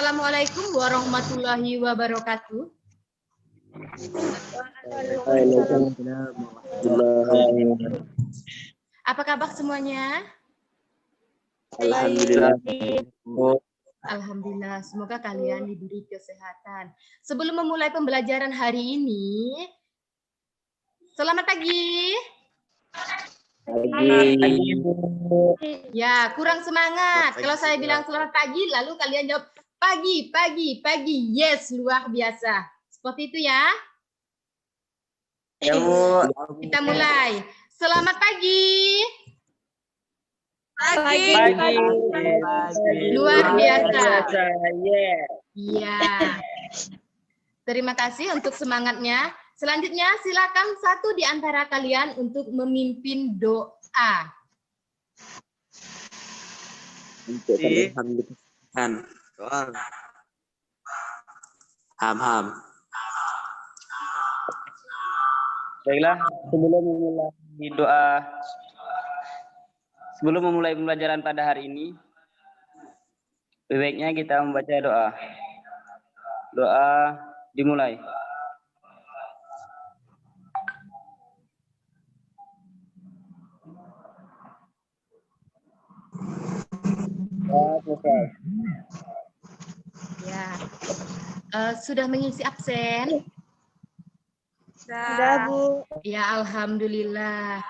Assalamualaikum warahmatullahi wabarakatuh. Apa kabar semuanya? Alhamdulillah. Alhamdulillah, semoga kalian diberi kesehatan. Sebelum memulai pembelajaran hari ini, selamat pagi. Pagi. Ya, kurang semangat. Kalau saya bilang selamat pagi, lalu kalian jawab pagi, pagi, pagi. Yes, luar biasa. Seperti itu ya. Ya, Bu. Kita mulai. Selamat pagi. Pagi. Luar biasa. Yeah. Iya. Terima kasih untuk semangatnya. Selanjutnya silakan satu di antara kalian untuk memimpin doa. Ham. Baiklah, sebelum memulai pembelajaran pada hari ini, baiknya kita membaca doa. Doa dimulai. Ya. Sudah mengisi absen? Sudah, Bu. Ya, alhamdulillah.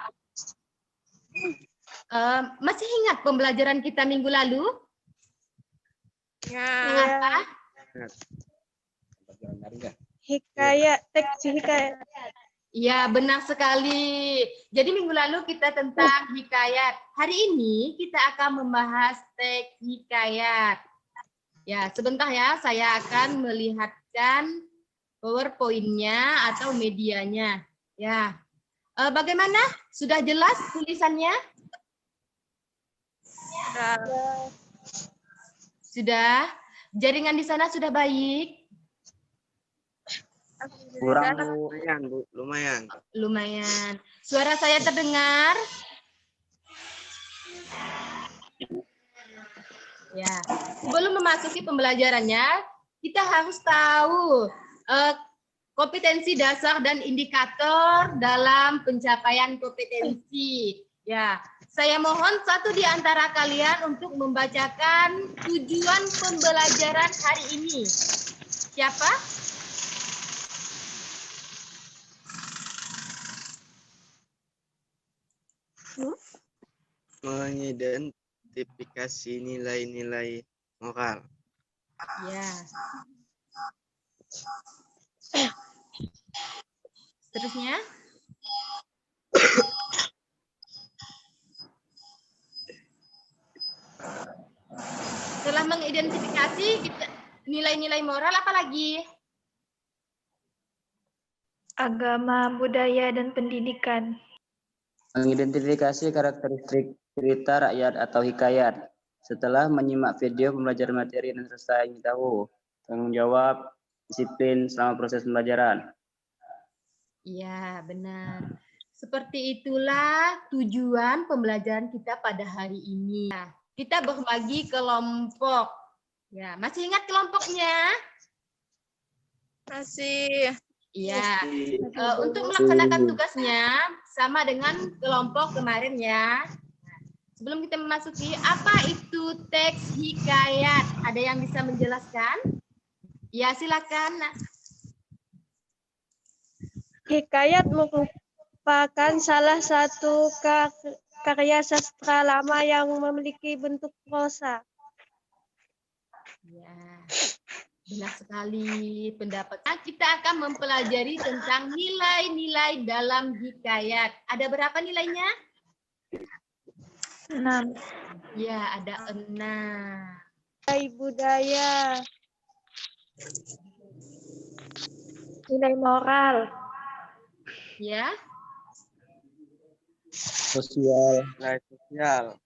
Masih ingat pembelajaran kita minggu lalu? Ya. Apa? Hikayat, teks hikayat. Ya, benar sekali. Jadi minggu lalu kita tentang hikayat. Hari ini kita akan membahas teks hikayat. Ya, sebentar ya, saya akan melihatkan PowerPoint-nya atau medianya. Ya, bagaimana? Sudah jelas tulisannya? Sudah. Jaringan di sana sudah baik? Kurang, Bu. Lumayan. Lumayan. Suara saya terdengar? Ya. Sebelum memasuki pembelajarannya, kita harus tahu kompetensi dasar dan indikator dalam pencapaian kompetensi. Ya, saya mohon satu di antara kalian untuk membacakan tujuan pembelajaran hari ini. Siapa? Mengidentifikasi nilai-nilai moral. Ya. Seterusnya. Setelah mengidentifikasi nilai-nilai moral apa lagi? Agama, budaya, dan pendidikan. Mengidentifikasi karakteristik cerita rakyat atau hikayat. Setelah menyimak video pembelajaran materi dan selesai ingin tahu tanggung jawab, disiplin selama proses pembelajaran. Iya, benar. Seperti itulah tujuan pembelajaran kita pada hari ini. Nah, kita berbagi kelompok. Ya, masih ingat kelompoknya? Masih. Iya. Untuk melaksanakan tugasnya sama dengan kelompok kemarin ya. Sebelum kita memasuki, apa itu teks hikayat? Ada yang bisa menjelaskan? Ya, silakan. Hikayat merupakan salah satu karya sastra lama yang memiliki bentuk prosa. Ya, benar sekali pendapatnya. Kita akan mempelajari tentang nilai-nilai dalam hikayat. Ada berapa nilainya? 6. Ya, ada 6. Nilai budaya. Nilai moral. Ya. Sosial. Nilai sosial.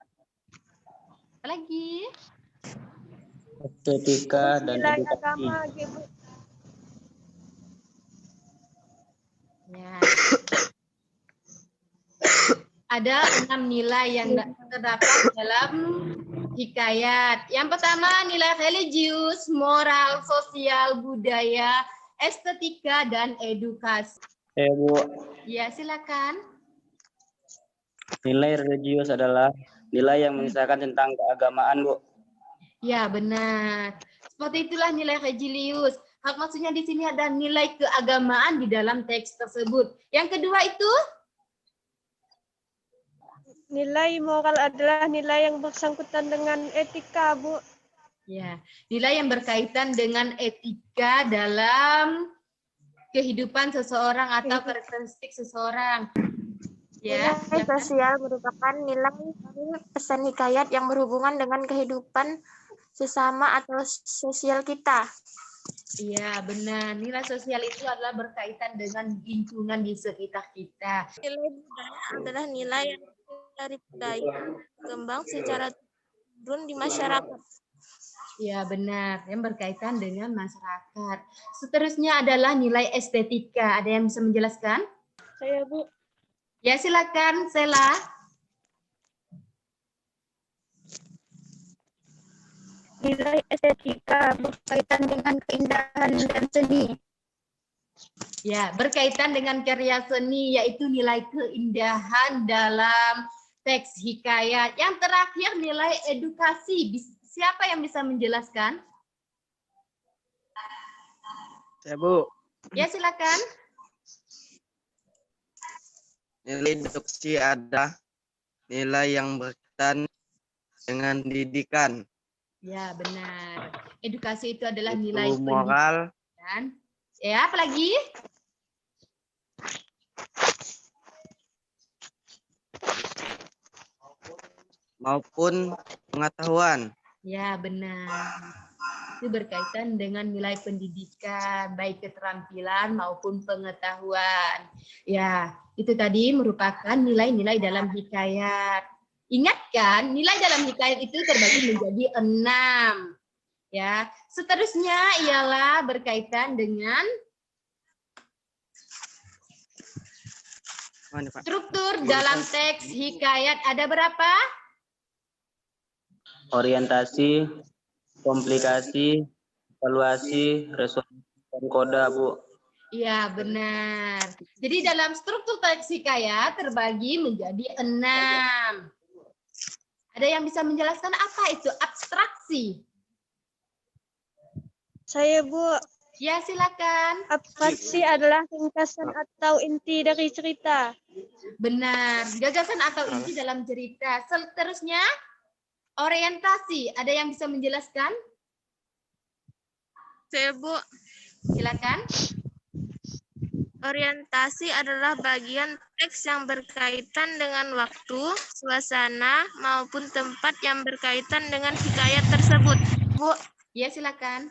Apa lagi? Estetika dan Nilai edukasi. agama, gitu. Ya. Ada 6 nilai yang terdapat dalam hikayat. Yang pertama nilai religius, moral, sosial, budaya, estetika, dan edukasi. Bu, Ya, silakan. nilai religius adalah nilai yang mengisahkan tentang keagamaan, Bu. Ya, benar. Seperti itulah nilai religius. Hak maksudnya di sini ada nilai keagamaan di dalam teks tersebut. Yang kedua itu Nilai moral adalah nilai yang bersangkutan dengan etika, Bu. ya, nilai yang berkaitan dengan etika dalam kehidupan seseorang atau karakteristik seseorang. Ya, Nilai sosial merupakan nilai pesan hikayat yang berhubungan dengan kehidupan sesama atau sosial kita. iya benar. Nilai sosial itu adalah berkaitan dengan lingkungan di sekitar kita. Nilai budaya adalah nilai yang dari budaya berkembang secara turun di masyarakat. Ya benar, yang berkaitan dengan masyarakat. Seterusnya adalah nilai estetika. Ada yang bisa menjelaskan? Saya, Bu. Ya silakan, Sela. Nilai estetika berkaitan dengan keindahan dan seni. Ya, berkaitan dengan karya seni, yaitu nilai keindahan dalam teks hikayat. Yang terakhir nilai edukasi. Siapa yang bisa menjelaskan? Saya, Bu. Ya silakan. Nilai edukasi ada nilai yang berkaitan dengan pendidikan, Ya benar. Edukasi itu adalah nilai itu moral, pendidikan. Ya, apalagi? maupun pengetahuan. Ya, benar. Itu berkaitan dengan nilai pendidikan, baik keterampilan maupun pengetahuan. Ya, itu tadi merupakan nilai-nilai dalam hikayat. Ingat kan, nilai dalam hikayat itu terbagi menjadi 6. Ya, seterusnya ialah berkaitan dengan Mana, Pak? struktur dalam teks hikayat. Ada berapa? Orientasi, komplikasi, evaluasi, resolusi, dan koda, Bu. Iya, benar. Jadi dalam struktur teks hikayat terbagi menjadi 6. Ada yang bisa menjelaskan apa itu abstraksi? Saya, Bu. Ya, silakan. Abstraksi adalah ringkasan atau inti dari cerita. Benar. Gagasan atau inti dalam cerita. Seterusnya, orientasi. Ada yang bisa menjelaskan? Saya, Bu. Silakan. Orientasi adalah bagian teks yang berkaitan dengan waktu, suasana, maupun tempat yang berkaitan dengan hikayat tersebut. Bu, Ya, silakan.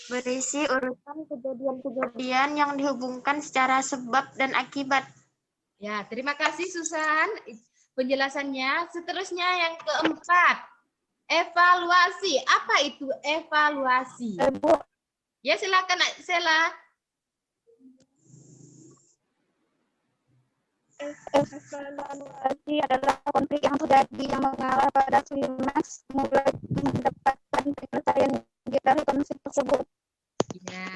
berisi urutan kejadian-kejadian yang dihubungkan secara sebab dan akibat. Ya, terima kasih Susan penjelasannya. Seterusnya yang keempat, evaluasi. Apa itu evaluasi? Bu, Ya, silakan Sela. evaluasi adalah konflik yang terjadi yang mengarah pada klimaks mulai mendapatkan penyelesaian dari konflik tersebut. Ya.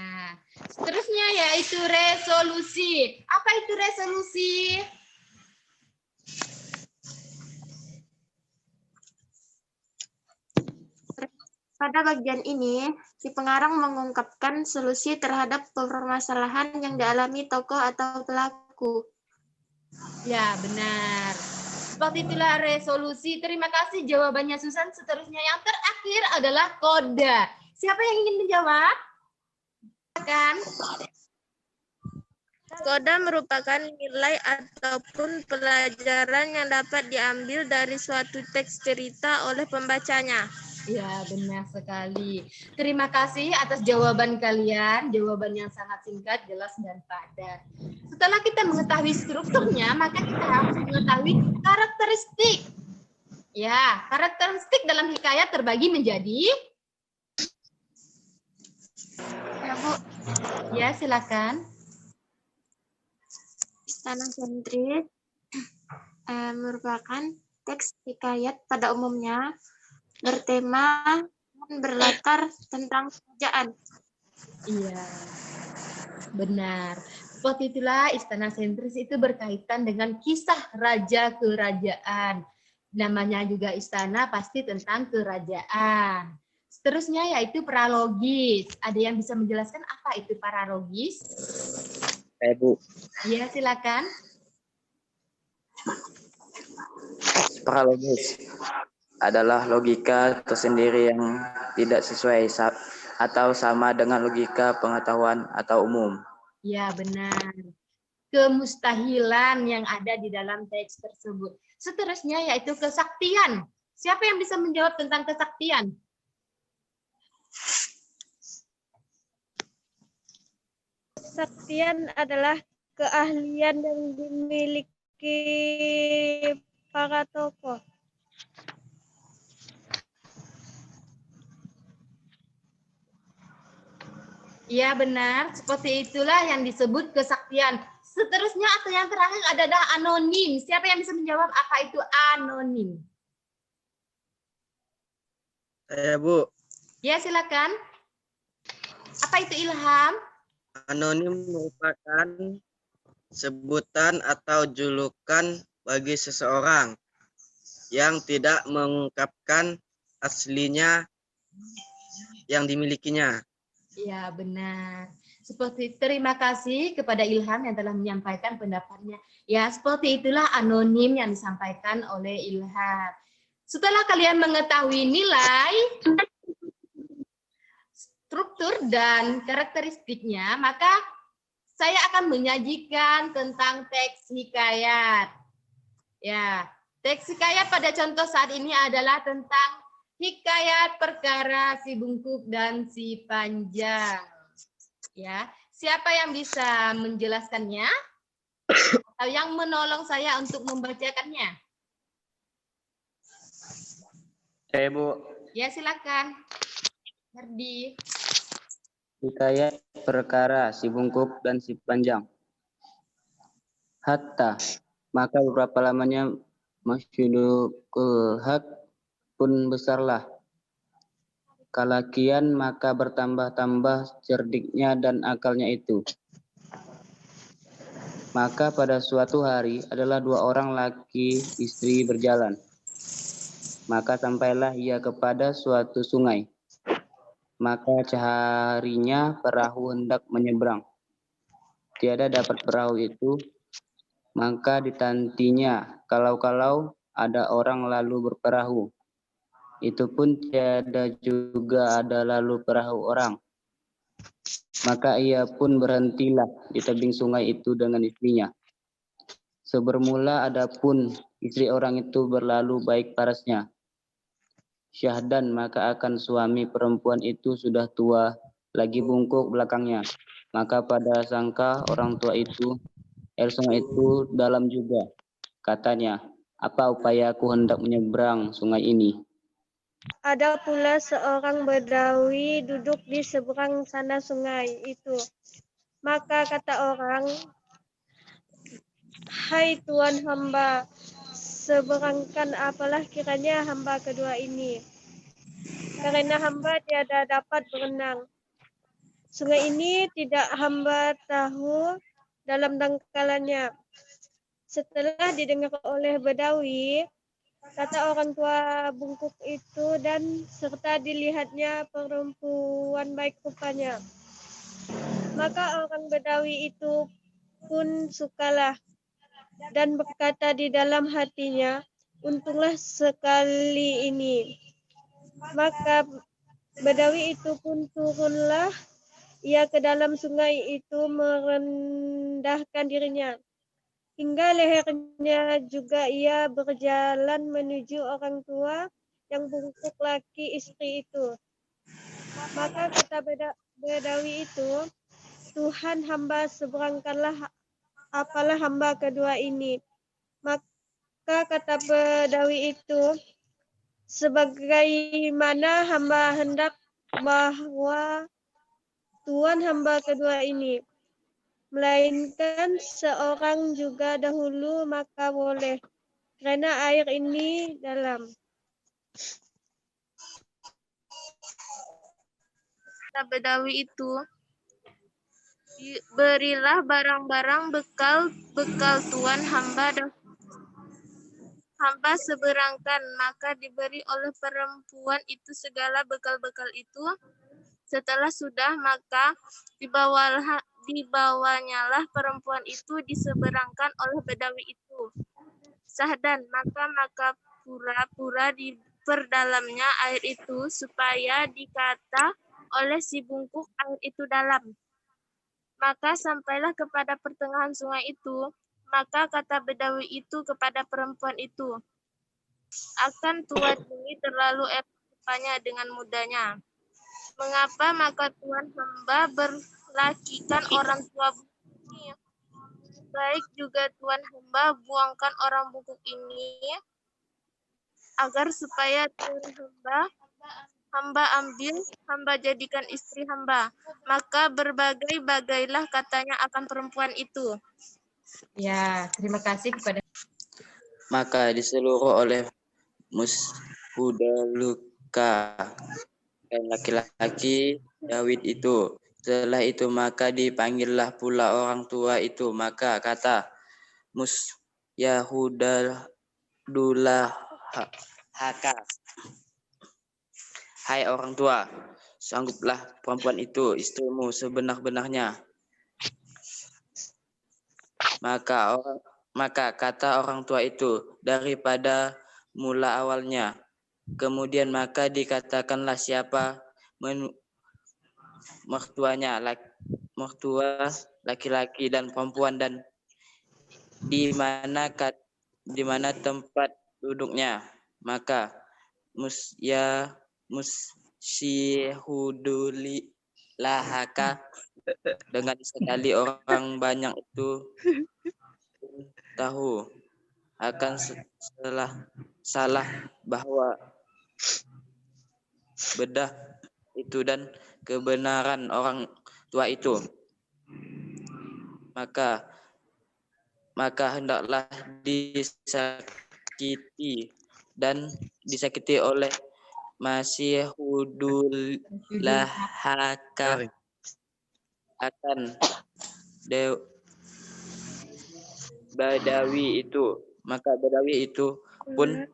Seterusnya yaitu resolusi. Apa itu resolusi? Pada bagian ini, si pengarang mengungkapkan solusi terhadap permasalahan yang dialami tokoh atau pelaku. Ya, benar. Seperti itulah resolusi. Terima kasih jawabannya Susan. Seterusnya yang terakhir adalah koda. Siapa yang ingin menjawab? Silakan. Koda merupakan nilai ataupun pelajaran yang dapat diambil dari suatu teks cerita oleh pembacanya. Ya, benar sekali. Terima kasih atas jawaban kalian. Jawaban yang sangat singkat, jelas, dan padat. Setelah kita mengetahui strukturnya, maka kita harus mengetahui karakteristik. Ya, karakteristik dalam hikayat terbagi menjadi... Ya, Bu. Ya, silakan. Istana sentris merupakan teks hikayat pada umumnya bertema dan berlatar tentang kerajaan. Iya, benar. Seperti itulah istana sentris itu berkaitan dengan kisah raja kerajaan. Namanya juga istana pasti tentang kerajaan. Seterusnya yaitu paralogis. Ada yang bisa menjelaskan apa itu paralogis? Bu. Iya, silakan. Paralogis adalah logika tersendiri yang tidak sesuai atau sama dengan logika pengetahuan atau umum. Ya, benar. Kemustahilan yang ada di dalam teks tersebut. Seterusnya yaitu kesaktian. Siapa yang bisa menjawab tentang kesaktian? Kesaktian adalah keahlian yang dimiliki para tokoh. Iya, benar. Seperti itulah yang disebut kesaktian. Seterusnya atau yang terakhir adalah anonim. Siapa yang bisa menjawab apa itu anonim? Saya, Bu. Ya, silakan. Apa itu Ilham? Anonim merupakan sebutan atau julukan bagi seseorang yang tidak mengungkapkan aslinya yang dimilikinya. Ya, benar. Seperti terima kasih kepada Ilham yang telah menyampaikan pendapatnya. Ya, seperti itulah anonim yang disampaikan oleh Ilham. Setelah kalian mengetahui nilai, struktur dan karakteristiknya, maka saya akan menyajikan tentang teks hikayat. Ya, teks hikayat pada contoh saat ini adalah tentang hikayat perkara si bungkuk dan si panjang. Ya, siapa yang bisa menjelaskannya atau yang menolong saya untuk membacakannya? Saya, Bu. Ya, silakan. Herdi. Hikayat perkara si bungkuk dan si panjang. Hatta, maka beberapa lamanya masyhudul hak pun besarlah. Kalakian maka bertambah-tambah cerdiknya dan akalnya itu. Maka pada suatu hari adalah dua orang laki istri berjalan. Maka sampailah ia kepada suatu sungai. Maka seharinya perahu hendak menyeberang. Tiada dapat perahu itu, maka ditantinya kalau-kalau ada orang lalu berperahu. Itu pun tiada juga ada lalu perahu orang. Maka ia pun berhentilah di tebing sungai itu dengan istrinya. Sebermula adapun istri orang itu berlalu baik parasnya. Syahdan maka akan suami perempuan itu sudah tua, lagi bungkuk belakangnya. Maka pada sangka orang tua itu, air sungai itu dalam juga. Katanya, apa upaya aku hendak menyeberang sungai ini? Ada pula seorang Badawi duduk di seberang sana sungai itu. Maka kata orang, hai Tuan hamba, seberangkan apalah kiranya hamba kedua ini. Karena hamba tiada dapat berenang. Sungai ini tidak hamba tahu dalam dangkalannya. Setelah didengar oleh Badawi, kata orang tua bungkuk itu dan serta dilihatnya perempuan baik rupanya. Maka orang Badawi itu pun sukalah dan berkata di dalam hatinya, untunglah sekali ini. Maka Badawi itu pun turunlah ia ke dalam sungai itu merendahkan dirinya. Hingga lehernya juga ia berjalan menuju orang tua yang bungkuk laki istri itu. Maka kata Badawi itu, Tuhan hamba seberangkanlah apalah hamba kedua ini. Maka kata Badawi itu, sebagaimana hamba hendak bahwa Tuhan hamba kedua ini, melainkan seorang juga dahulu maka boleh. karena air ini dalam. Kata Bedawi itu, berilah barang-barang bekal tuan hamba dan hamba seberangkan, maka diberi oleh perempuan itu segala bekal-bekal itu. Setelah sudah, maka dibawanyalah perempuan itu diseberangkan oleh Bedawi itu. Sahdan, maka pura-pura diperdalamnya air itu, supaya dikata oleh si bungkuk air itu dalam. Maka sampailah kepada pertengahan sungai itu, maka kata Bedawi itu kepada perempuan itu, akan tuan ini terlalu rupanya dengan mudanya. Mengapa maka tuan hamba berlakikan orang tua bungkuk ini? Baik juga tuan hamba buangkan orang bungkuk ini, agar supaya tuan hamba ambil, hamba jadikan istri hamba. Maka berbagai-bagailah katanya akan perempuan itu. Ya, terima kasih kepada. Maka diseluruh oleh Mushudaluka dan laki-laki Dawid itu. Setelah itu maka dipanggillah pula orang tua itu. Maka kata Yahudulahaka, hai orang tua, sangguplah perempuan itu istrimu sebenar-benarnya. Maka kata orang tua itu, daripada mula awalnya. Kemudian maka dikatakanlah siapa mertua laki-laki dan perempuan, dan di mana tempat duduknya. Maka Musyihudulahaka, dengan sekali orang banyak itu tahu akan salah bahwa bedah itu dan kebenaran orang tua itu, maka hendaklah disakiti oleh Musyihudulahaka akan Badawi itu. Maka Badawi itu pun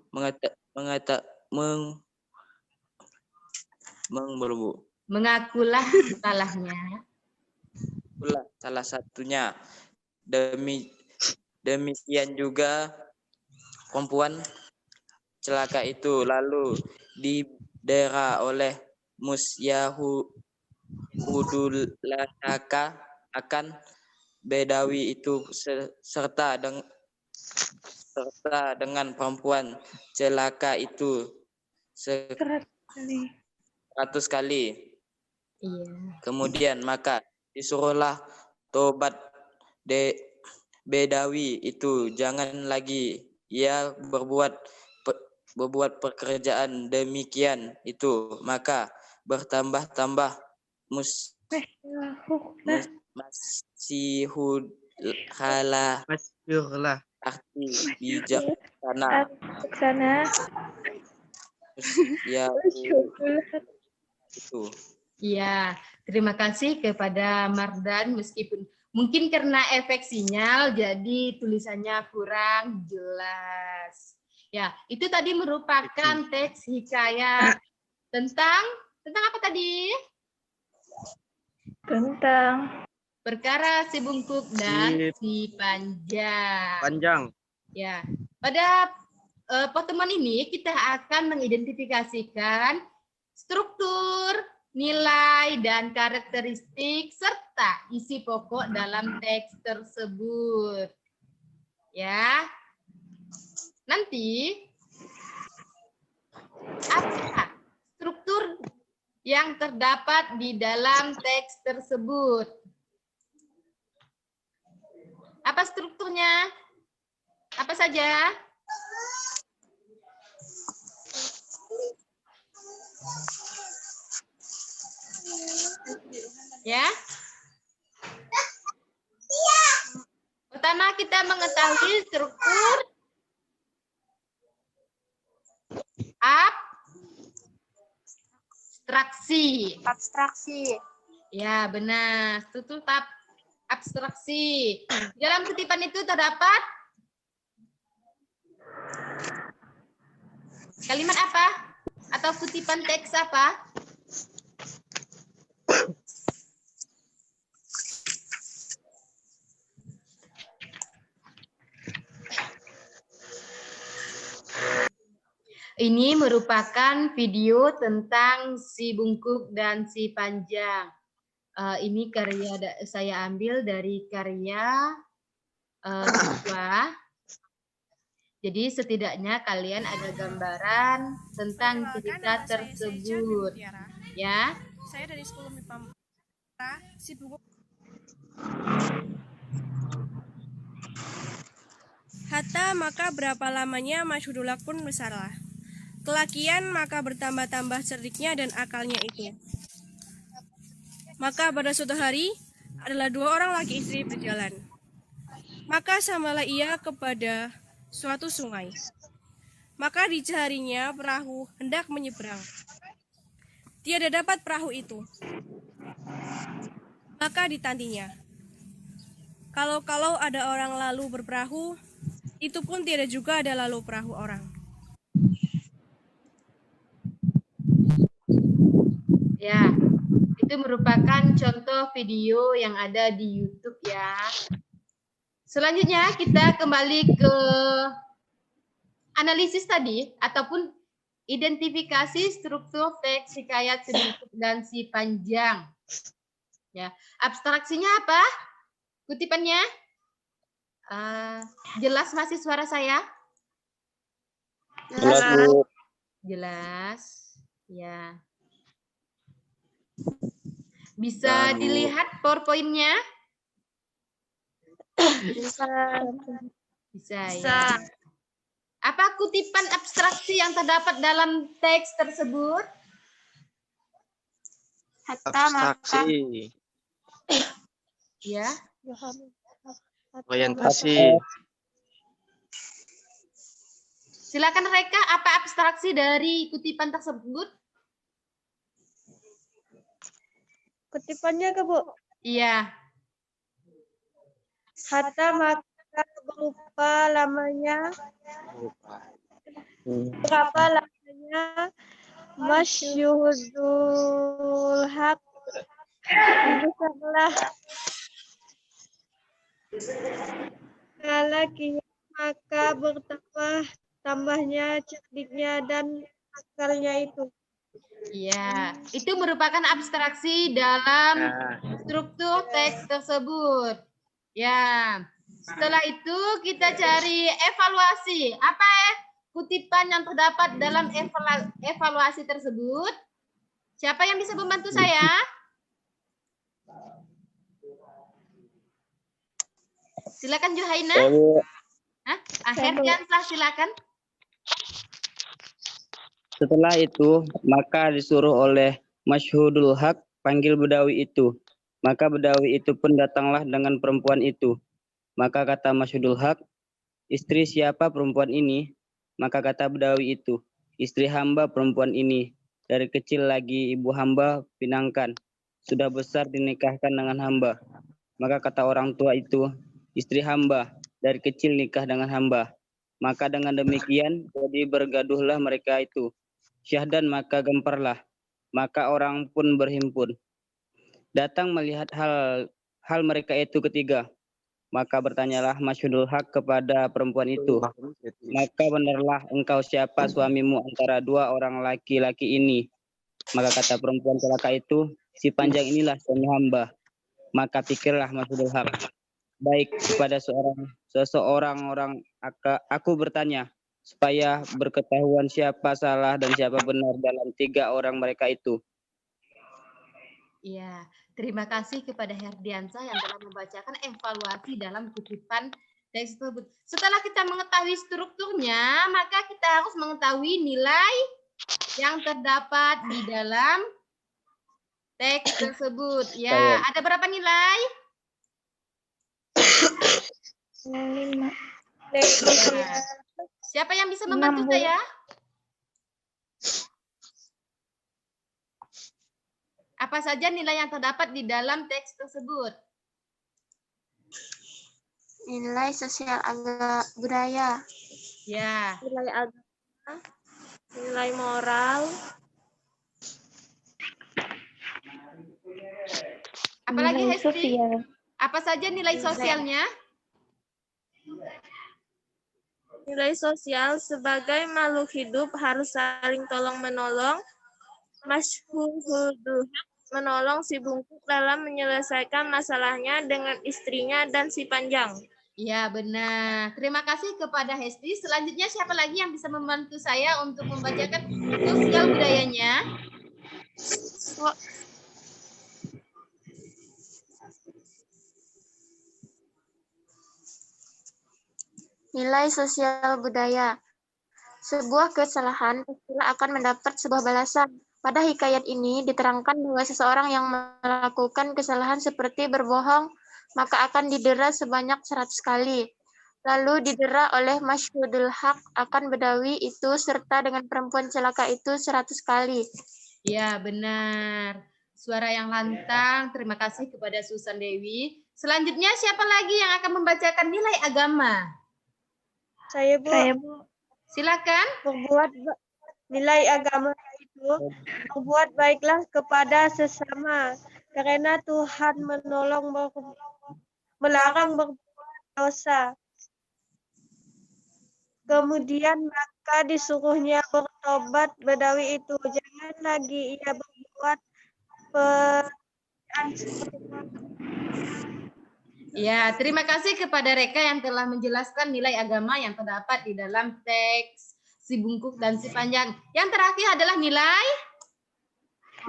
Mengakulah salahnya. Salah satunya. Demikian juga perempuan celaka itu lalu didera oleh Musyihudulahaka akan Bedawi itu serta dengan perempuan celaka itu 100 kali. Iya. Kemudian maka disuruhlah tobat Bedawi itu, jangan lagi ia berbuat pekerjaan demikian itu, maka bertambah-tambah Masihudlah arti bijaksana. Ya itu. Iya, terima kasih kepada Mardan, meskipun mungkin karena efek sinyal jadi tulisannya kurang jelas. Ya, itu tadi merupakan teks hikayat tentang apa tadi? Tentang Perkara si bungkuk dan si panjang. Ya, pada pertemuan ini kita akan mengidentifikasikan struktur, nilai, dan karakteristik serta isi pokok dalam teks tersebut. Ya. Nanti apa struktur yang terdapat di dalam teks tersebut? Apa strukturnya? Apa saja? Ya. Pertama kita mengetahui struktur abstraksi. Abstraksi. Ya, benar. Tutup abstraksi. Dalam kutipan itu terdapat kalimat apa? Atau kutipan teks apa? Ini merupakan video tentang si bungkuk dan si panjang. Ini karya saya ambil dari karya siswa. Jadi setidaknya kalian ada gambaran tentang cerita tersebut. Ya. Saya dari Sekolah MIPA si bungkuk. Hatta maka berapa lamanya Masyhudul Haq pun besarlah. Kelakian maka bertambah-tambah cerdiknya dan akalnya itu. Maka pada suatu hari adalah 2 orang laki istri berjalan. Maka samalah ia kepada suatu sungai. Maka dicarinya perahu hendak menyeberang. Tiada dapat perahu itu. Maka ditantinya. Kalau ada orang lalu berperahu, itu pun tiada juga ada lalu perahu orang. Ya, itu merupakan contoh video yang ada di YouTube ya. Selanjutnya kita kembali ke analisis tadi ataupun identifikasi struktur teks hikayat si bungkuk dan si panjang. Ya, abstraksinya apa? Kutipannya? Jelas masih suara saya? Jelas. Ya. Bisa dilihat PowerPoint-nya? Bisa. Bisa. Ya. Apa kutipan abstraksi yang terdapat dalam teks tersebut? Hatta maka. Abstraksi. Ya. Orientasi. Silakan Reka, apa abstraksi dari kutipan tersebut? Kutipannya ke Bu? Iya. Hatta maka berupa lamanya. Berapa lamanya Masyhudul Haq besarlah kelakian maka tambahnya cerdiknya dan akalnya itu. Iya, itu merupakan abstraksi dalam struktur teks tersebut. Ya, setelah itu kita cari evaluasi. Apa kutipan yang terdapat dalam evaluasi tersebut? Siapa yang bisa membantu saya? Silakan Juhaina. Herdiansah, silakan. Setelah itu, maka disuruh oleh Masyhudul Haq panggil bedawi itu. Maka bedawi itu pun datanglah dengan perempuan itu. Maka kata Masyhudul Haq, istri siapa perempuan ini? Maka kata bedawi itu, istri hamba perempuan ini. Dari kecil lagi ibu hamba pinangkan. Sudah besar dinikahkan dengan hamba. Maka kata orang tua itu, istri hamba dari kecil nikah dengan hamba. Maka dengan demikian jadi bergaduhlah mereka itu. Syahdan maka gemparlah. Maka orang pun berhimpun. Datang melihat hal mereka itu ketiga. Maka bertanyalah Masyhudul Haq kepada perempuan itu. Maka benarlah engkau siapa suamimu antara 2 orang laki-laki ini? Maka kata perempuan celaka itu, si panjang inilah suami hamba. Maka pikirlah Masyhudul Haq. Baik kepada seseorang orang aku bertanya supaya berketahuan siapa salah dan siapa benar dalam 3 orang mereka itu. Iya, terima kasih kepada Herdiansah yang telah membacakan evaluasi dalam kutipan teks tersebut. Setelah kita mengetahui strukturnya, maka kita harus mengetahui nilai yang terdapat di dalam teks tersebut. Ya, ada berapa nilai? 5. Siapa yang bisa membantu saya? Apa saja nilai yang terdapat di dalam teks tersebut? Nilai sosial budaya, Ya, nilai agama, nilai moral, apalagi Nilai Hesti? sosial. Apa saja nilai sosialnya? nilai sosial sebagai makhluk hidup harus saling tolong-menolong. Masyhurul haq menolong si bungkuk dalam menyelesaikan masalahnya dengan istrinya dan si Panjang. Ya, benar. Terima kasih kepada Hesti. Selanjutnya siapa lagi yang bisa membantu saya untuk membacakan sosial budayanya? Nilai sosial budaya. Sebuah kesalahan pastilah akan mendapat sebuah balasan. Pada hikayat ini diterangkan bahwa seseorang yang melakukan kesalahan seperti berbohong, maka akan didera sebanyak 100 kali. Lalu didera oleh Masyhudul Haq akan Bedawi itu serta dengan perempuan celaka itu 100 kali. Ya, benar. Suara yang lantang. Terima kasih kepada Susan Dewi. Selanjutnya siapa lagi yang akan membacakan nilai agama? Saya, Bu. Silakan. Berbuat nilai agama itu berbuat baiklah kepada sesama karena Tuhan melarang berbuat dosa. Kemudian maka disuruhnya bertobat Bedawi itu. Jangan lagi ia berbuat pekerjaan seperti itu. Ya, terima kasih kepada Reka yang telah menjelaskan nilai agama yang terdapat di dalam teks si bungkuk dan si panjang. Yang terakhir adalah nilai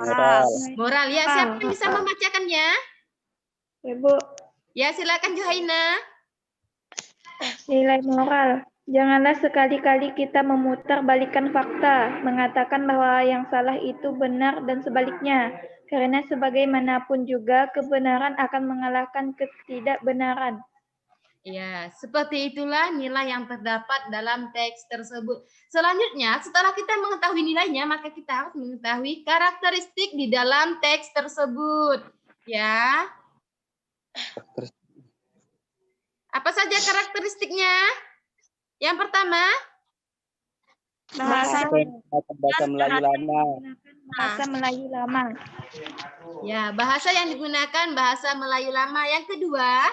Moral. moral. Ya, siapa yang bisa membacakannya? Ya, Bu. Ya, silakan Juhaina. Nilai moral. Janganlah sekali-kali kita memutarbalikkan fakta, mengatakan bahwa yang salah itu benar dan sebaliknya. Karena sebagaimanapun juga kebenaran akan mengalahkan ketidakbenaran. Ya, seperti itulah nilai yang terdapat dalam teks tersebut. Selanjutnya, setelah kita mengetahui nilainya, maka kita harus mengetahui karakteristik di dalam teks tersebut. Ya. Apa saja karakteristiknya? Yang pertama, Bahasa Melayu lama. Bahasa Melayu lama. ya, bahasa yang digunakan bahasa Melayu lama. Yang kedua,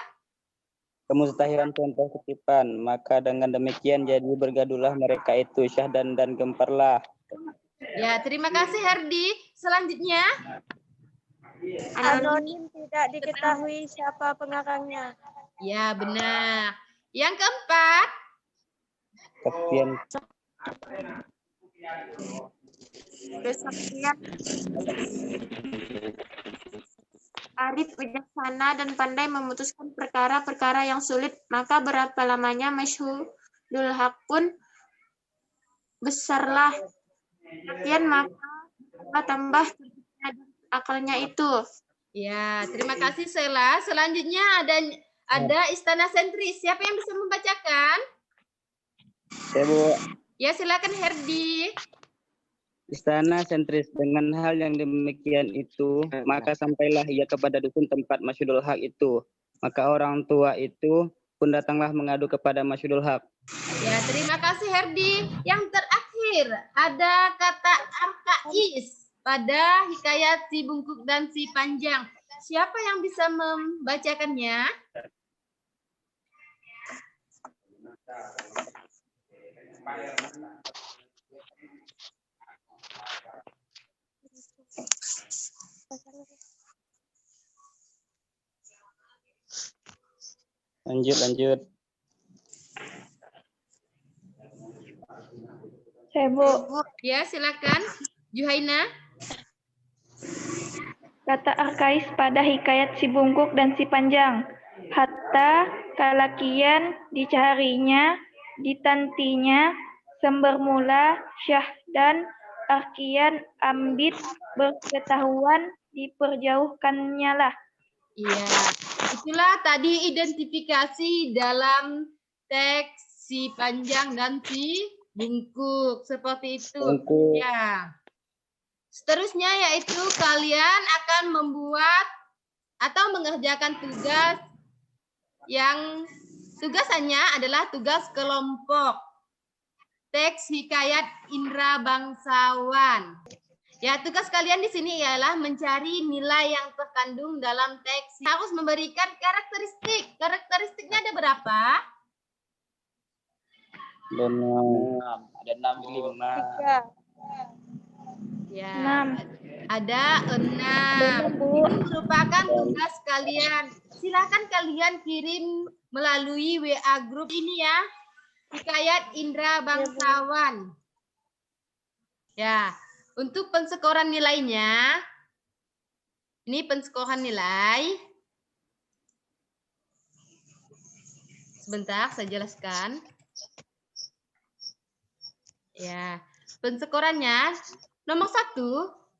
Kemustahilan contoh kutipan. Maka dengan demikian jadi bergadulah mereka itu syahdan dan gemparlah. ya, terima kasih Herdi. Selanjutnya, Anonim tidak diketahui siapa pengarangnya. ya benar. Yang keempat, Kemudian Kesaktian arif, bijaksana, dan pandai memutuskan perkara-perkara yang sulit, maka berapa lamanya Masyhurul Haq pun besarlah perhatian, maka tambah akalnya itu. ya terima kasih Sela. Selanjutnya ada Istana Sentris. Siapa yang bisa membacakan? saya, Bu. Ya, silakan Herdi. Istana sentris dengan hal yang demikian itu, maka sampailah ia kepada dusun tempat Masyhurul Haq itu. Maka orang tua itu pun datanglah mengadu kepada Masyhurul Haq. Ya, terima kasih Herdi. Yang terakhir ada kata arkais pada hikayat si bungkuk dan si panjang. Siapa yang bisa membacakannya? Lanjut. Saya, Bu. Ya, silakan. Juhaina. Kata arkais pada hikayat si bungkuk dan si panjang. Hatta kalakian dicarinya, ditantinya, sembermula syah dan arkian ambit berketahuan diperjauhkannya lah. Iya, itulah tadi identifikasi dalam teks si panjang dan si bungkuk. Seperti itu. Bungkuk. Ya. Seterusnya yaitu kalian akan membuat atau mengerjakan tugas yang tugasannya adalah tugas kelompok. Teks hikayat Indra Bangsawan. Ya, tugas kalian di sini ialah mencari nilai yang terkandung dalam teks. Harus memberikan karakteristik. Karakteristiknya ada berapa? Ada 6, 5. Ya, 6. ada 6. Itu merupakan tugas kalian. Silakan kalian kirim melalui WA grup ini ya. Hikayat Indra Bangsawan. Ya, untuk penskoran nilainya, ini penskoran nilai. Sebentar, saya jelaskan. Ya, penskorannya nomor 1,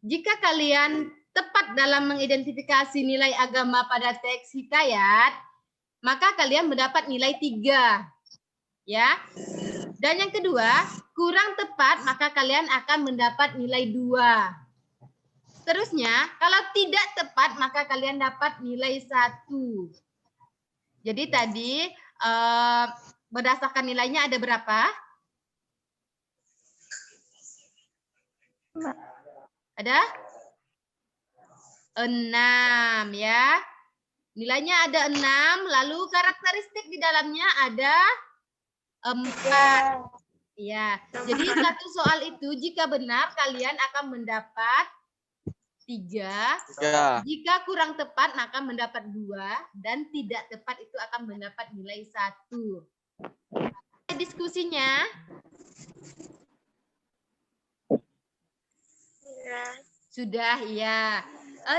jika kalian tepat dalam mengidentifikasi nilai agama pada teks hikayat, maka kalian mendapat nilai 3. Ya. Dan yang kedua, kurang tepat maka kalian akan mendapat nilai 2. Seterusnya, kalau tidak tepat maka kalian dapat nilai 1. Jadi tadi berdasarkan nilainya ada berapa? Ada 6 ya. Nilainya ada 6, lalu karakteristik di dalamnya ada 4. Ya, jadi satu soal itu jika benar kalian akan mendapat 3. Jika kurang tepat maka mendapat 2 dan tidak tepat itu akan mendapat nilai 1. Diskusinya? Ya. Sudah, ya.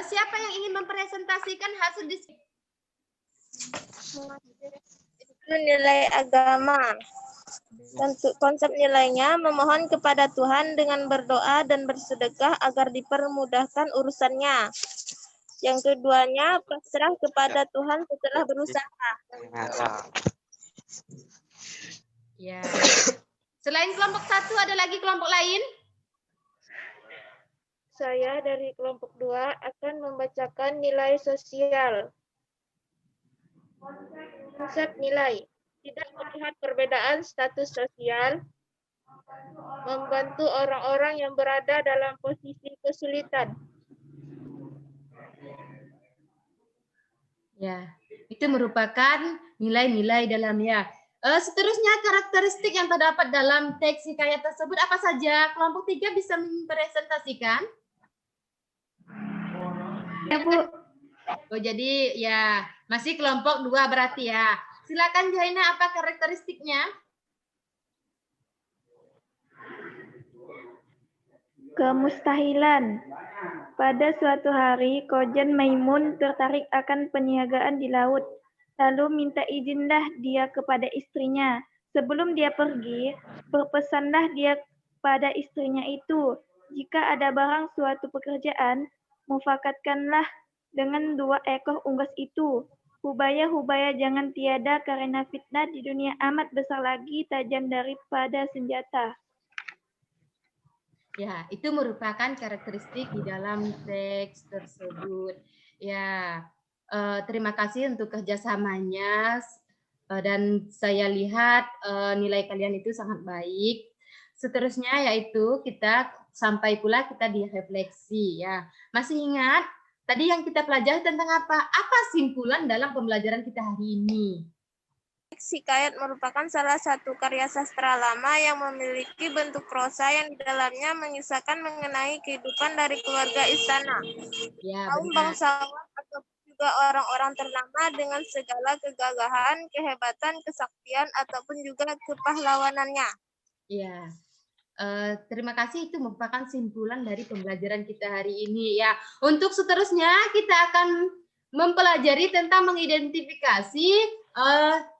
Siapa yang ingin mempresentasikan hasil diskusi? Itu nilai agama. Konsep nilainya memohon kepada Tuhan dengan berdoa dan bersedekah agar dipermudahkan urusannya. Yang keduanya pasrah kepada Tuhan setelah berusaha. Ya. Selain kelompok 1 ada lagi kelompok lain? Saya dari kelompok 2 akan membacakan nilai sosial. Konsep nilai. Tidak melihat perbedaan status sosial, membantu orang-orang yang berada dalam posisi kesulitan. Ya, itu merupakan nilai-nilai dalamnya. Seterusnya karakteristik yang terdapat dalam teks hikayat tersebut apa saja? Kelompok 3 bisa mempresentasikan? Ya, Bu. Oh, jadi ya masih kelompok 2 berarti ya. Silakan Jaina, apa karakteristiknya? Kemustahilan. Pada suatu hari, Kojen Maimun tertarik akan penyiagaan di laut. Lalu minta izinlah dia kepada istrinya. Sebelum dia pergi, berpesanlah dia pada istrinya itu. Jika ada barang suatu pekerjaan, mufakatkanlah dengan 2 ekor unggas itu. Hubaya-hubaya jangan tiada karena fitnah di dunia amat besar lagi tajam daripada senjata. Ya, itu merupakan karakteristik di dalam teks tersebut. Ya, terima kasih untuk kerjasamanya dan saya lihat nilai kalian itu sangat baik. Seterusnya yaitu kita sampai pula kita direfleksi ya. Masih ingat tadi yang kita pelajari tentang apa? Apa simpulan dalam pembelajaran kita hari ini? Teks hikayat merupakan salah satu karya sastra lama yang memiliki bentuk prosa yang di dalamnya mengisahkan mengenai kehidupan dari keluarga istana, Ya, kaum benar. bangsawan ataupun juga orang-orang ternama dengan segala kegagahan, kehebatan, kesaktian ataupun juga kepahlawanannya. Ya. Terima kasih, itu merupakan simpulan dari pembelajaran kita hari ini ya. Untuk seterusnya kita akan mempelajari tentang mengidentifikasi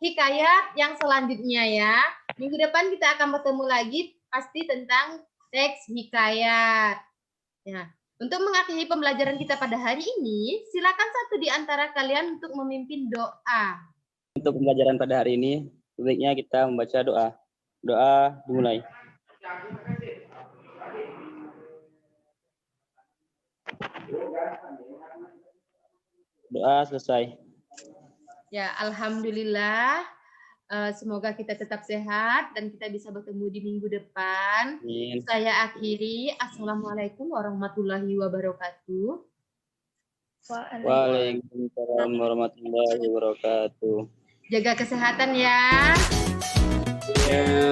hikayat yang selanjutnya ya. Minggu depan kita akan bertemu lagi pasti tentang teks hikayat. Ya. Untuk mengakhiri pembelajaran kita pada hari ini, silakan satu di antara kalian untuk memimpin doa. Untuk pembelajaran pada hari ini, sebaiknya kita membaca doa. Doa dimulai. Doa selesai. Ya, alhamdulillah. Semoga kita tetap sehat dan kita bisa bertemu di minggu depan. Amin. Saya akhiri. Assalamualaikum warahmatullahi wabarakatuh. Waalaikumsalam warahmatullahi wabarakatuh. Jaga kesehatan ya. Ya.